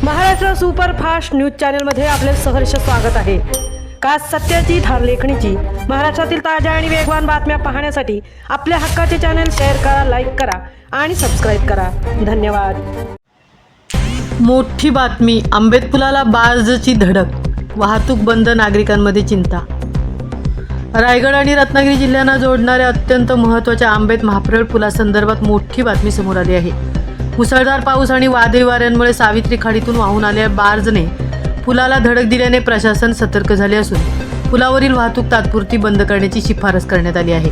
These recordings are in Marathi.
महाराष्ट्र सुपरफास्ट न्यूज चॅनलमध्ये आपले सहर्ष स्वागत आहे। का सत्याची धार लेखणीची महाराष्ट्रातील ताज्या आणि वेगवान बातम्या पाहण्यासाठी आपल्या हक्काचे चॅनल शेअर करा, लाईक करा आणि सबस्क्राईब करा। धन्यवाद। मोठी बातमी, आंबेत पुलाला बार्जची धडक, वाहतूक बंद, नागरिकांमध्ये चिंता। रायगड आणि रत्नागिरी जिल्ह्यांना जोडणाऱ्या अत्यंत महत्त्वाच्या आंबेत महाप्रळ पुलासंदर्भात मोठी बातमी समोर आली आहे। मुसळधार पाऊस आणि वादळी वाऱ्यांमुळे सावित्री खाडीतून वाहून आलेल्या बार्जने पुलाला धडक दिल्याने प्रशासन सतर्क झाले असून पुलावरील वाहतूक तात्पुरती बंद करण्याची शिफारस करण्यात आली आहे।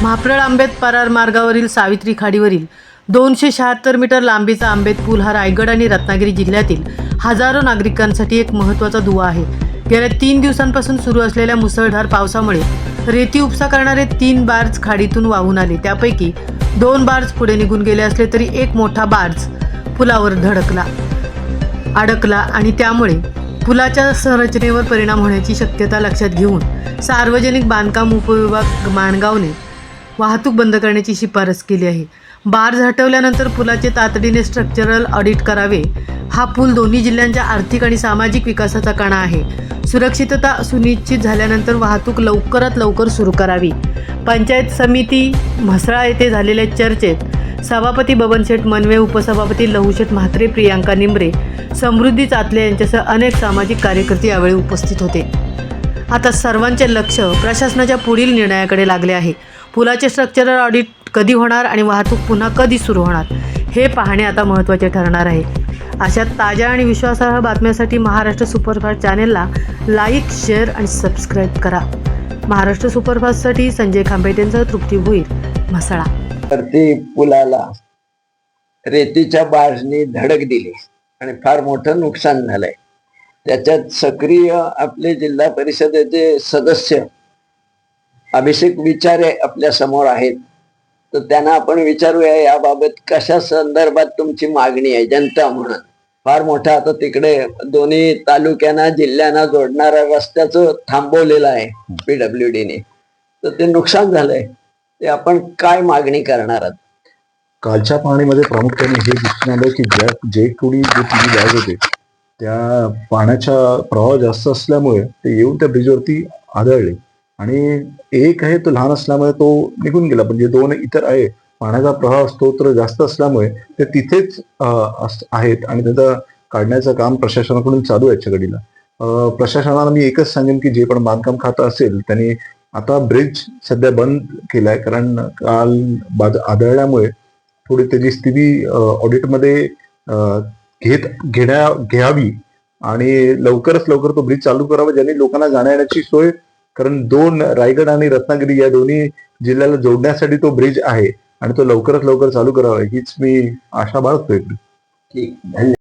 महाप्रळ आंबेत परार मार्गावरील सावित्री खाडीवरील 276 मीटर लांबीचा आंबेत पूल हा रायगड आणि रत्नागिरी जिल्ह्यातील हजारो नागरिकांसाठी एक महत्त्वाचा दुवा आहे। गेल्या 3 दिवसांपासून सुरू असलेल्या मुसळधार पावसामुळे रेती उपसा करणारे 3 बार्ज खाडीतून वाहून आले। त्यापैकी 2 बार्ज पुढे निघून गेले असले तरी एक मोठा बार्ज पुलावर अडकला आणि त्यामुळे पुलाच्या संरचनेवर परिणाम होण्याची शक्यता लक्षात घेऊन सार्वजनिक बांधकाम उपविभाग माणगावने वाहतूक बंद करण्याची शिफारस केली आहे। बार्ज हटवल्यानंतर पुलाचे तातडीने स्ट्रक्चरल ऑडिट करावे। हा पूल दोन्ही जिल्ह्यांच्या आर्थिक आणि सामाजिक विकासाचा कणा आहे। सुरक्षितता सुनिश्चित झाल्यानंतर वाहतूक लवकरात लवकर सुरू करावी। पंचायत समिती म्हसळा येथे झालेल्या चर्चेत सभापती बबनशेठ मनवे, उपसभापती लहूशेठ म्हात्रे, प्रियांका निंबरे, समृद्धी चातले यांच्यासह अनेक सामाजिक कार्यकर्ते यावेळी उपस्थित होते। आता सर्वांचे लक्ष प्रशासनाच्या पुढील निर्णयाकडे लागले आहे। पुलाचे स्ट्रक्चरल ऑडिट कधी होणार आणि वाहतूक पुन्हा कधी सुरू होणार हे पाहणे आता महत्त्वाचे ठरणार आहे। अशा ताज्या आणि विश्वासार्ह बातम्यांसाठी महाराष्ट्र सुपरफास्ट चॅनेलला लाईक, शेअर आणि सबस्क्राईब करा। महाराष्ट्र सुपरफास्टसाठी संजय खांबेटेंसह तृप्ती भोईर, म्हसळा। वरती पुलाला रेतीच्या बार्जनी धडक दिली आणि फार मोठं नुकसान झालंय। त्याच्यात सक्रिय आपले जिल्हा परिषदेचे सदस्य अभिषेक विचारे आपल्या समोर आहेत, तर त्यांना आपण विचारूया याबाबत कशा संदर्भात तुमची मागणी आहे। जनता म्हणून फार मोठा आता तिकडे दोन्ही तालुक्यांना जिल्ह्यांना जोडणाऱ्या रस्त्याचं थांबवलेलं आहे PWDने, तर ते नुकसान झालंय। ते आपण काय मागणी करणार आहात? कालच्या पाहणीमध्ये प्रामुख्याने हे दिसून आलं की जे कोणी जे टीव्ही बॅग होते त्या पाण्याचा प्रवाह जास्त असल्यामुळे ते येऊन त्या ब्रिजवरती आदळले आणि एक आहे तो लहान असल्यामुळे तो निघून गेला, पण जे 2 इतर आहे पाण्याचा प्रवाह स्तोत्र जास्त असल्यामुळे ते तिथेच आहेत आणि त्याचं काढण्याचं काम प्रशासनाकडून चालू आहे घडीला। प्रशासनाला मी एकच सांगेन की जे पण बांधकाम खातं असेल त्यांनी आता ब्रिज सध्या बंद केलाय, कारण काल आदळल्यामुळे थोडी त्याची स्थिती ऑडिटमध्ये घ्यावी आणि लवकरच लवकर तो ब्रिज चालू करावा, ज्याने लोकांना जाण्या येण्याची सोय, कारण 2 रायगड आणि रत्नागिरी या दोन्ही जिल्ह्याला जोडण्यासाठी तो ब्रिज आहे आणि तो लवकरात लवकर चालू करावा हीच मी आशा बाळगतोय। ठीक, धन्यवाद।